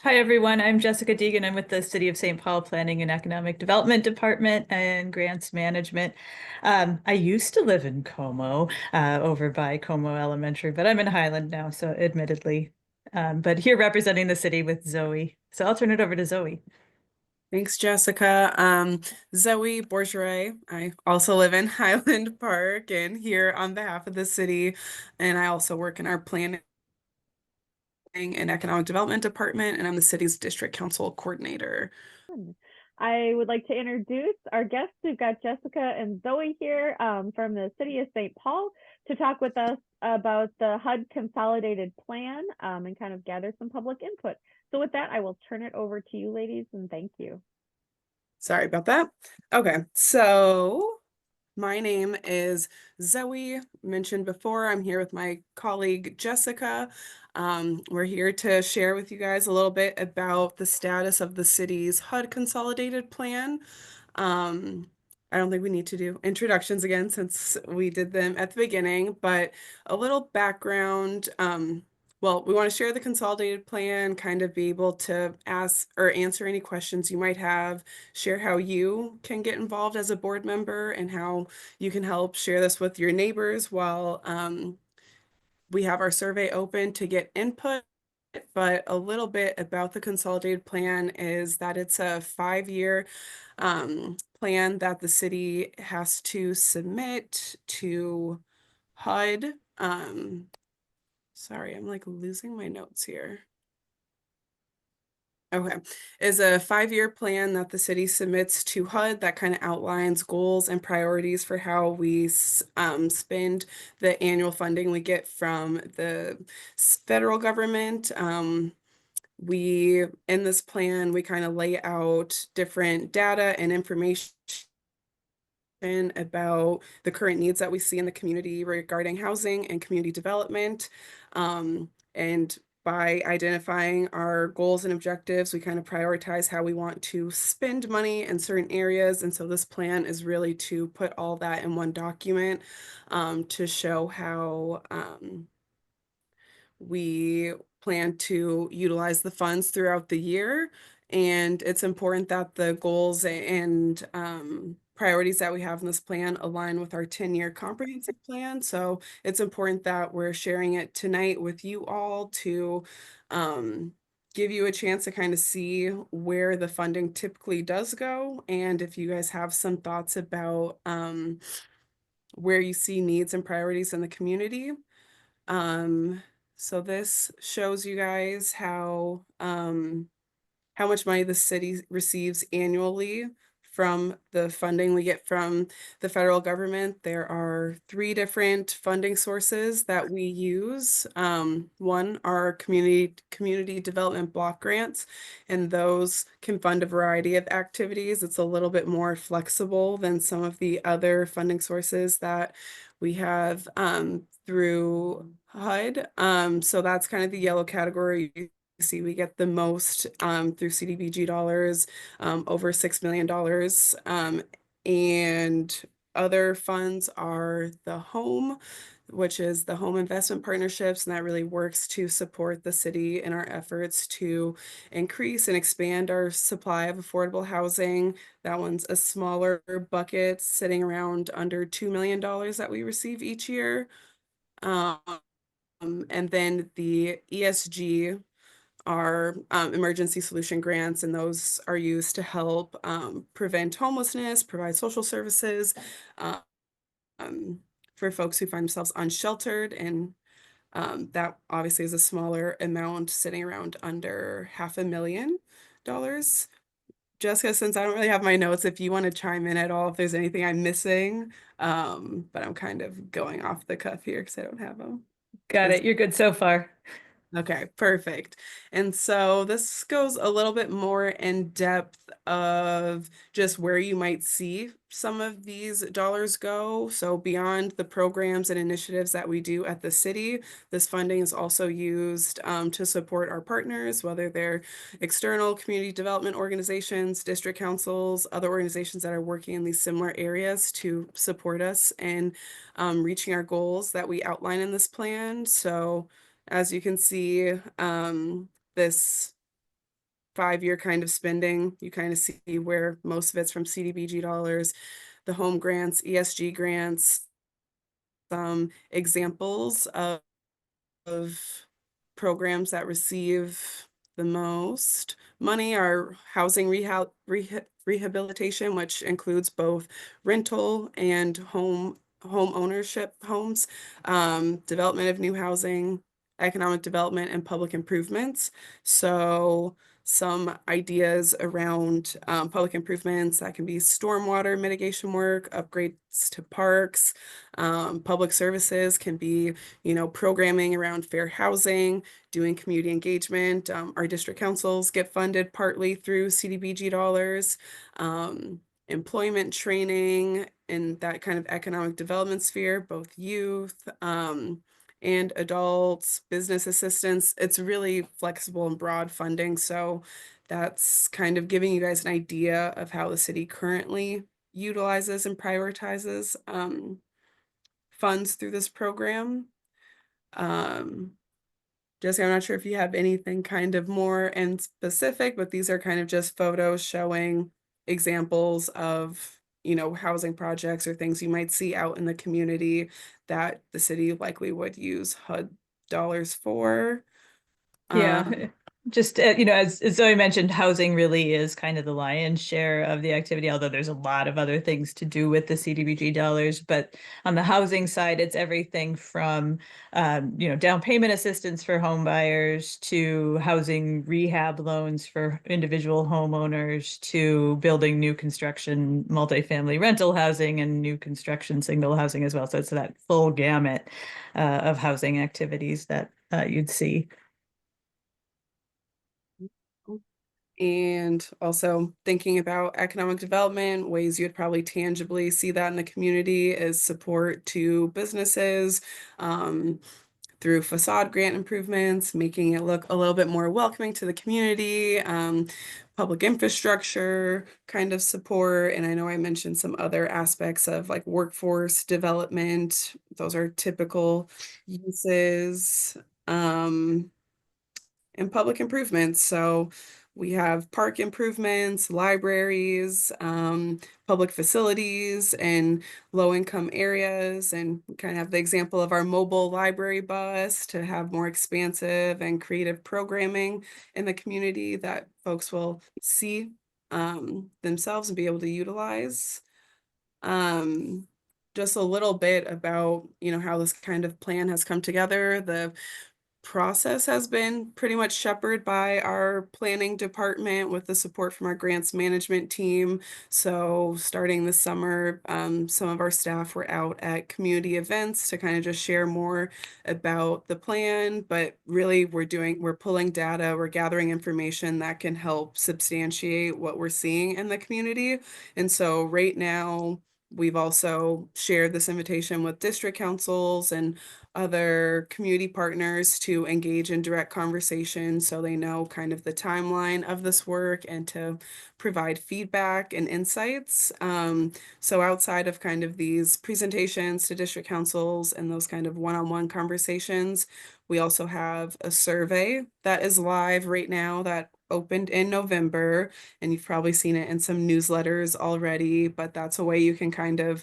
Hi, everyone. I'm Jessica Deegan. I'm with the City of St. Paul Planning and Economic Development Department and Grants Management. I used to live in Como, over by Como Elementary, but I'm in Highland now, so admittedly. But here representing the city with Zoe. So I'll turn it over to Zoe. Thanks, Jessica. Zoe Bourgerie. I also live in Highland Park and here on behalf of the city. And I also work in our planning and economic development department, and I'm the city's district council coordinator. I would like to introduce our guests. We've got Jessica and Zoe here from the City of St. Paul to talk with us about the HUD Consolidated Plan and kind of gather some public input. So with that, I will turn it over to you ladies and thank you. Sorry about that. Okay, so my name is Zoe, mentioned before. I'm here with my colleague Jessica. We're here to share with you guys a little bit about the status of the city's HUD Consolidated Plan. Um, I don't think we need to do introductions again since we did them at the beginning, but a little background. Well, we want to share the consolidated plan, kind of be able to ask or answer any questions you might have, share how you can get involved as a board member and how you can help share this with your neighbors while we have our survey open to get input. But a little bit about the consolidated plan is that it's a 5-year plan that the city has to submit to HUD. Sorry, I'm like losing my notes here. Okay, is a 5-year plan that the city submits to HUD that kind of outlines goals and priorities for how we spend the annual funding we get from the federal government. We, in this plan, we kind of lay out different data and information about the current needs that we see in the community regarding housing and community development. And by identifying our goals and objectives, we kind of prioritize how we want to spend money in certain areas. And so this plan is really to put all that in one document to show how we plan to utilize the funds throughout the year. And it's important that the goals and priorities that we have in this plan align with our 10-year comprehensive plan. So it's important that we're sharing it tonight with you all to give you a chance to kind of see where the funding typically does go. And if you guys have some thoughts about where you see needs and priorities in the community. Um, so this shows you guys how much money the city receives annually from the funding we get from the federal government. There are 3 different funding sources that we use. One are community development block grants, and those can fund a variety of activities. It's a little bit more flexible than some of the other funding sources that we have through HUD. So that's kind of the yellow category. See, we get the most through CDBG dollars, over $6 million. And other funds are the home, which is the home investment partnerships, and that really works to support the city in our efforts to increase and expand our supply of affordable housing. That one's a smaller bucket, sitting around under $2 million that we receive each year. And then the ESG are emergency solution grants, and those are used to help prevent homelessness, provide social services um, for folks who find themselves unsheltered. And that obviously is a smaller amount, sitting around under $500,000. Jessica, since I don't really have my notes, if you want to chime in at all, if there's anything I'm missing, but I'm kind of going off the cuff here because I don't have them. Got it. You're good so far. Okay, perfect. And so this goes a little bit more in depth of just where you might see some of these dollars go. So beyond the programs and initiatives that we do at the city, this funding is also used to support our partners, whether they're external community development organizations, district councils, other organizations that are working in these similar areas to support us in reaching our goals that we outline in this plan. So as you can see, this 5-year kind of spending. You kind of see where most of it's from CDBG dollars, the home grants, ESG grants, some examples of programs that receive the most money are housing rehabilitation, which includes both rental and home ownership homes, development of new housing, economic development, and public improvements. So some ideas around public improvements that can be stormwater mitigation work, upgrades to parks, public services can be, programming around fair housing, doing community engagement. Our district councils get funded partly through CDBG dollars, employment training in that kind of economic development sphere, both youth, and adults, business assistance. It's really flexible and broad funding. So that's kind of giving you guys an idea of how the city currently utilizes and prioritizes funds through this program. Jesse, I'm not sure if you have anything kind of more and specific, but these are kind of just photos showing examples of, housing projects or things you might see out in the community that the city likely would use HUD dollars for. Yeah, just as Zoe mentioned, housing really is kind of the lion's share of the activity, although there's a lot of other things to do with the CDBG dollars. But on the housing side, it's everything from down payment assistance for home buyers to housing rehab loans for individual homeowners to building new construction multifamily rental housing and new construction single housing as well. So it's that full gamut of housing activities that you'd see. And also thinking about economic development, ways you'd probably tangibly see that in the community is support to businesses, through facade grant improvements, making it look a little bit more welcoming to the community, public infrastructure kind of support. And I know I mentioned some other aspects of like workforce development. Those are typical uses. And public improvements. So we have park improvements, libraries, public facilities, and low-income areas. And we kind of have the example of our mobile library bus to have more expansive and creative programming in the community that folks will see themselves and be able to utilize. Just a little bit about, how this kind of plan has come together. The process has been pretty much shepherded by our planning department with the support from our grants management team. So starting this summer, some of our staff were out at community events to kind of just share more about the plan, but really we're pulling data, we're gathering information that can help substantiate what we're seeing in the community. And so right now, we've also shared this invitation with district councils and other community partners to engage in direct conversation so they know kind of the timeline of this work and to provide feedback and insights. So outside of kind of these presentations to district councils and those kind of one-on-one conversations, we also have a survey that is live right now that opened in November, and you've probably seen it in some newsletters already, but that's a way you can kind of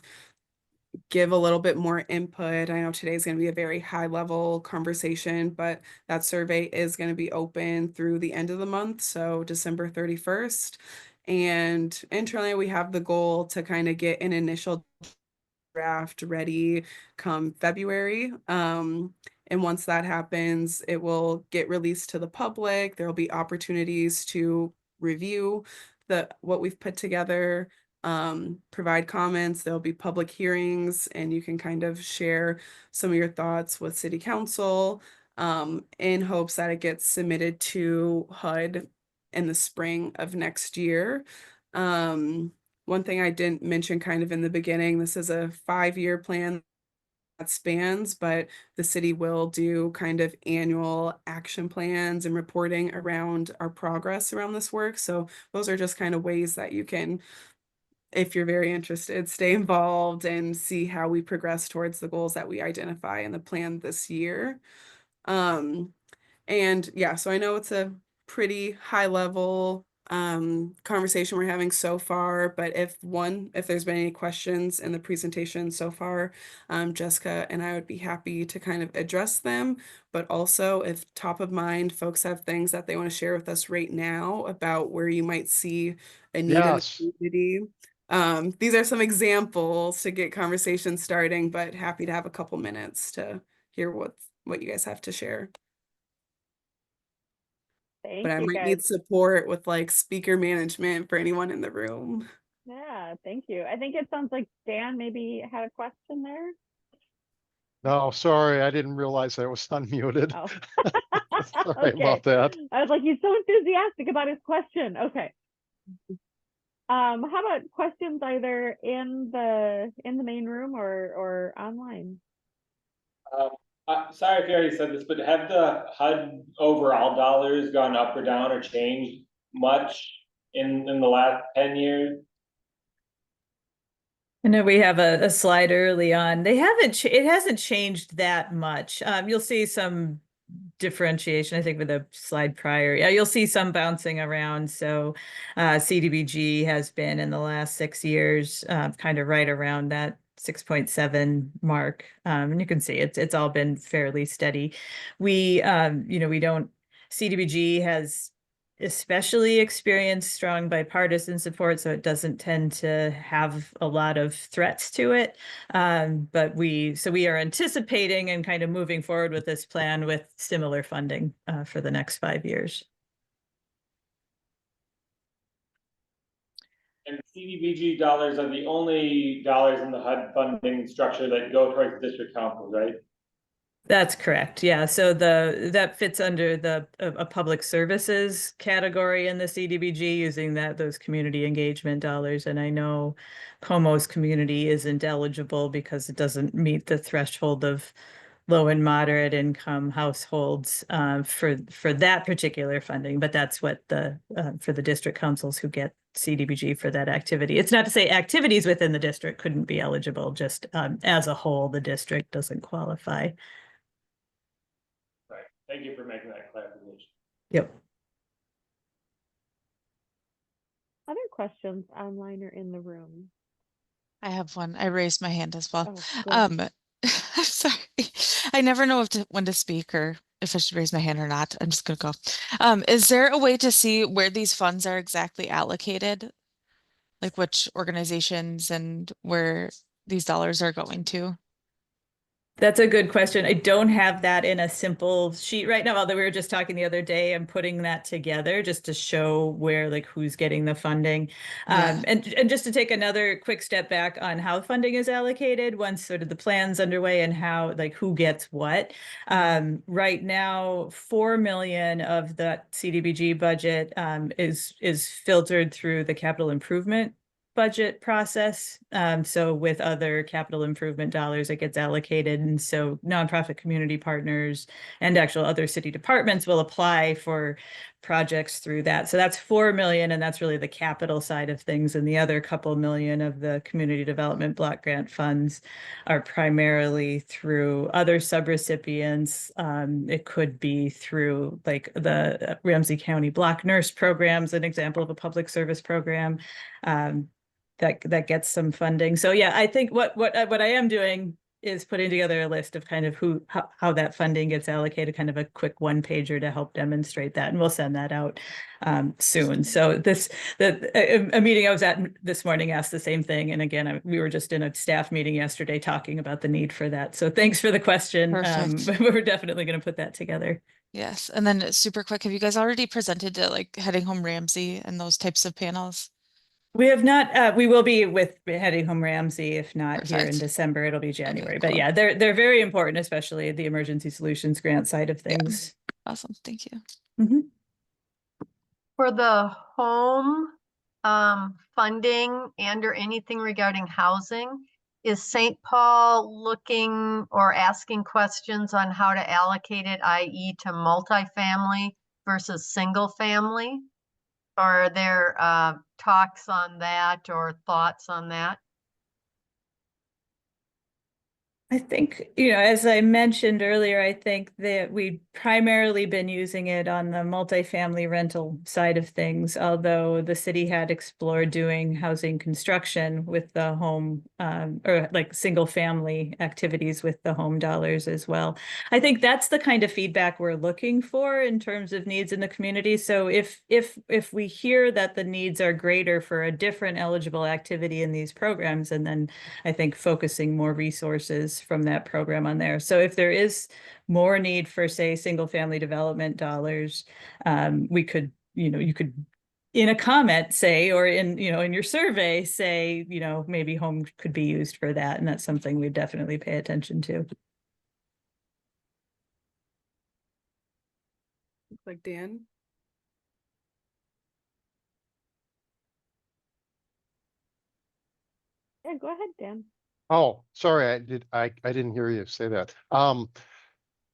give a little bit more input. I know today's going to be a very high level conversation, but that survey is going to be open through the end of the month, so December 31st. And internally, we have the goal to kind of get an initial draft ready come February. And once that happens, it will get released to the public. There will be opportunities to review what we've put together, provide comments. There'll be public hearings, and you can kind of share some of your thoughts with City Council, in hopes that it gets submitted to HUD in the spring of next year. One thing I didn't mention kind of in the beginning, this is a 5-year plan that spans, but the city will do kind of annual action plans and reporting around our progress around this work. So those are just kind of ways that you can, if you're very interested, stay involved and see how we progress towards the goals that we identify in the plan this year. And yeah, so I know it's a pretty high level conversation we're having so far, but if there's been any questions in the presentation so far, Jessica and I would be happy to kind of address them. But also, if top of mind folks have things that they want to share with us right now about where you might see a need in the Yes. community. These are some examples to get conversation starting, but happy to have a couple minutes to hear what you guys have to share. But Thank I you, might guys. need support with like speaker management for anyone in the room. Yeah, thank you. I think it sounds like Dan maybe had a question there. No, sorry, I didn't realize I was unmuted. Oh, Sorry okay. about that. I was like, he's so enthusiastic about his question. Okay. How about questions either in the main room or online? Sorry if you already said this, but have the HUD overall dollars gone up or down or changed much in the last 10 years? I know we have a slide early on. They haven't, it hasn't changed that much. You'll see some differentiation, I think, with the slide prior. Yeah, you'll see some bouncing around. So CDBG has been in the last 6 years, kind of right around that 6.7 mark. And you can see it's all been fairly steady. We, we don't, CDBG has especially experienced strong bipartisan support, so it doesn't tend to have a lot of threats to it. But we are anticipating and kind of moving forward with this plan with similar funding for the next 5 years. And CDBG dollars are the only dollars in the HUD funding structure that go towards district councils, right? That's correct. Yeah. So that fits under the a public services category in the CDBG, using those community engagement dollars. And I know Como's community isn't eligible because it doesn't meet the threshold of low and moderate income households for that particular funding. But that's what for the district councils who get CDBG for that activity. It's not to say activities within the district couldn't be eligible, just as a whole, the district doesn't qualify. Right. Thank you for making that clarification. Yep. Other questions online or in the room? I have one. I raised my hand as well. Oh, good. I'm sorry. I never know when to speak or if I should raise my hand or not. I'm just gonna go. Is there a way to see where these funds are exactly allocated? Like which organizations and where these dollars are going to? That's a good question. I don't have that in a simple sheet right now, although we were just talking the other day. I'm putting that together just to show where, like, who's getting the funding. Yeah. And just to take another quick step back on how funding is allocated once sort of the plan's underway and how, like, who gets what. Right now, 4 million of that CDBG budget is filtered through the capital improvement budget process. So with other capital improvement dollars, it gets allocated. And so nonprofit community partners and actual other city departments will apply for projects through that. So that's 4 million, and that's really the capital side of things. And the other couple million of the community development block grant funds are primarily through other subrecipients. It could be through, like, the Ramsey County Block Nurse Programs, an example of a public service program. That gets some funding. So yeah, I think what I am doing is putting together a list of kind of how that funding gets allocated, kind of a quick one pager to help demonstrate that, and we'll send that out soon. So a meeting I was at this morning asked the same thing, and again, we were just in a staff meeting yesterday talking about the need for that. So thanks for the question. Perfect. We're definitely going to put that together. Yes. And then super quick, have you guys already presented to like Heading Home Ramsey and those types of panels? We have not. We will be with Heading Home Ramsey, if not here in Perfect. December. It'll be January. But cool. yeah, they're very important, especially the emergency solutions grant side of things. Awesome. Thank you. Mhm. For the home funding and or anything regarding housing, is St. Paul looking or asking questions on how to allocate it, i.e. to multifamily versus single family? Are there talks on that or thoughts on that? I think, as I mentioned earlier, I think that we've primarily been using it on the multifamily rental side of things, although the city had explored doing housing construction with the home, or like single family activities with the home dollars as well. I think that's the kind of feedback we're looking for in terms of needs in the community. So if we hear that the needs are greater for a different eligible activity in these programs, and then I think focusing more resources from that program on there. So if there is more need for, say, single family development dollars, we could, you could in a comment say, or in your survey say, maybe home could be used for that. And that's something we definitely pay attention to. Looks like Dan. Yeah, go ahead, Dan. Oh, sorry, I didn't hear you say that. And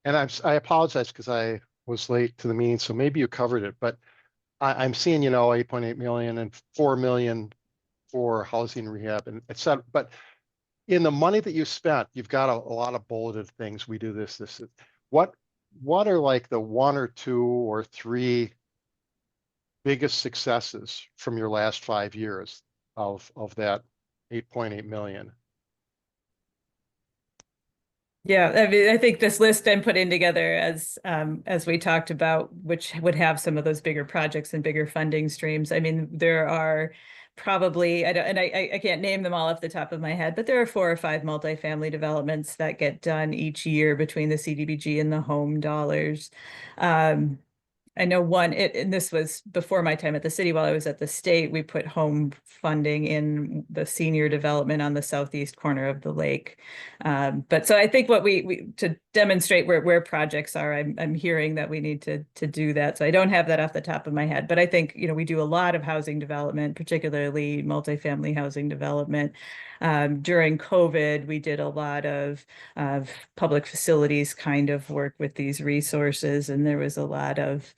I apologize because I was late to the meeting, so maybe you covered it, but I'm seeing, 8.8 million and 4 million for housing rehab and et cetera. But in the money that you spent, you've got a lot of bulleted things. We do this. What are like the 1 or 2 or 3 biggest successes from your last 5 years of that 8.8 million? Yeah, I mean, I think this list I'm putting together as we talked about, which would have some of those bigger projects and bigger funding streams. I mean, there are probably, I can't name them all off the top of my head, but there are 4 or 5 multifamily developments that get done each year between the CDBG and the home dollars. I know one, and this was before my time at the city. While I was at the state, we put home funding in the senior development on the southeast corner of the lake. But so I think what we to demonstrate where projects are, I'm hearing that we need to do that. So I don't have that off the top of my head, but I think, we do a lot of housing development, particularly multifamily housing development. During COVID, we did a lot of public facilities kind of work with these resources, and there was a lot of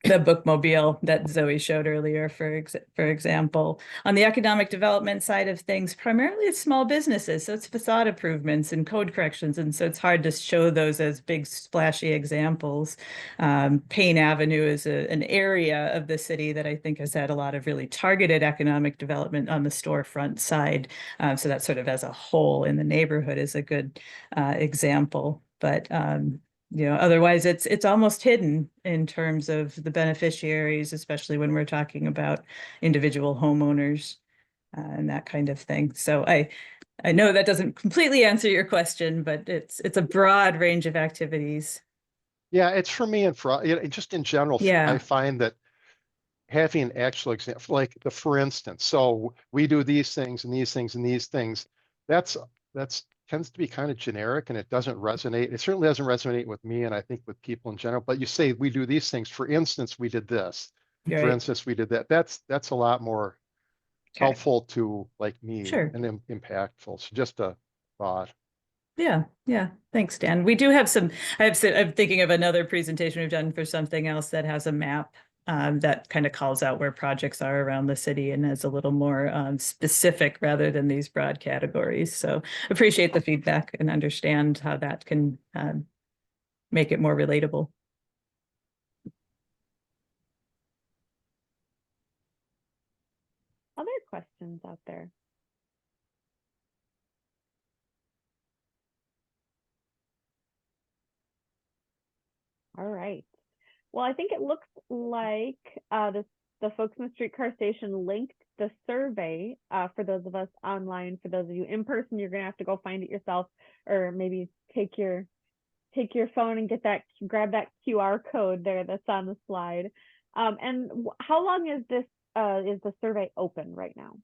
the bookmobile that Zoe showed earlier, for example. On the economic development side of things, primarily it's small businesses. So it's facade improvements and code corrections. And so it's hard to show those as big splashy examples. Payne Avenue is an area of the city that I think has had a lot of really targeted economic development on the storefront side. So that sort of as a whole in the neighborhood is a good example. But otherwise it's almost hidden in terms of the beneficiaries, especially when we're talking about individual homeowners and that kind of thing. So I know that doesn't completely answer your question, but it's a broad range of activities. Yeah, it's for me and for just in general. I Yeah, find that having an actual example, like for instance, so we do these things and these things and these things. That's tends to be kind of generic, and it doesn't resonate. It certainly doesn't resonate with me, and I think with people in general. But you say we do these things. For instance, we did this. you're For right. instance, we did that. That's a lot more Okay. helpful to like me Sure. and impactful. So just a thought. Yeah, yeah. Thanks, Dan. We do have some, I'm thinking of another presentation we've done for something else that has a map that kind of calls out where projects are around the city and is a little more specific rather than these broad categories. So appreciate the feedback and understand how that can make it more relatable. Other questions out there? All right. Well, I think it looks like the folks in the streetcar station linked the survey for those of us online. For those of you in person, you're gonna have to go find it yourself, or maybe take your phone and grab that QR code there that's on the slide. And how long is the survey open right now?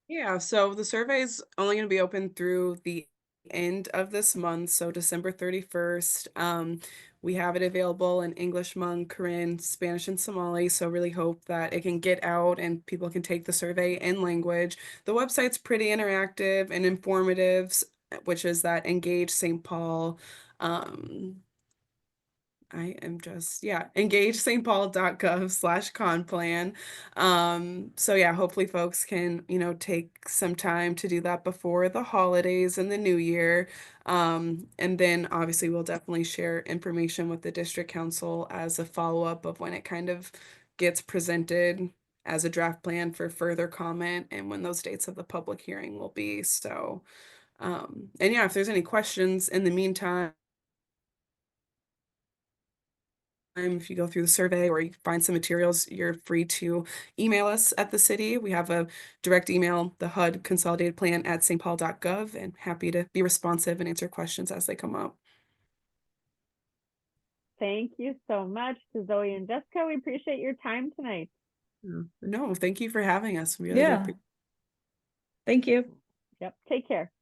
Yeah, so the survey is only going to be open through the end of this month, so December 31st. We have it available in English, Hmong, Korean, Spanish, and Somali, so really hope that it can get out and people can take the survey in language. The website's pretty interactive and informative, which is that Engage St. Paul I am just, yeah, engagestpaul.gov/con-plan. So yeah, hopefully folks can, take some time to do that before the holidays and the new year. And then obviously we'll definitely share information with the district council as a follow-up of when it kind of gets presented as a draft plan for further comment and when those dates of the public hearing will be. So, and yeah, if there's any questions in the meantime, if you go through the survey or you find some materials, you're free to email us at the city. We have a direct email, the HUD Consolidated Plan at stpaul.gov, and happy to be responsive and answer questions as they come up. Thank you so much to Zoe and Jessica. We appreciate your time tonight. No, thank you for having us. We really do Yeah. appreciate Thank you. Yep. Take care.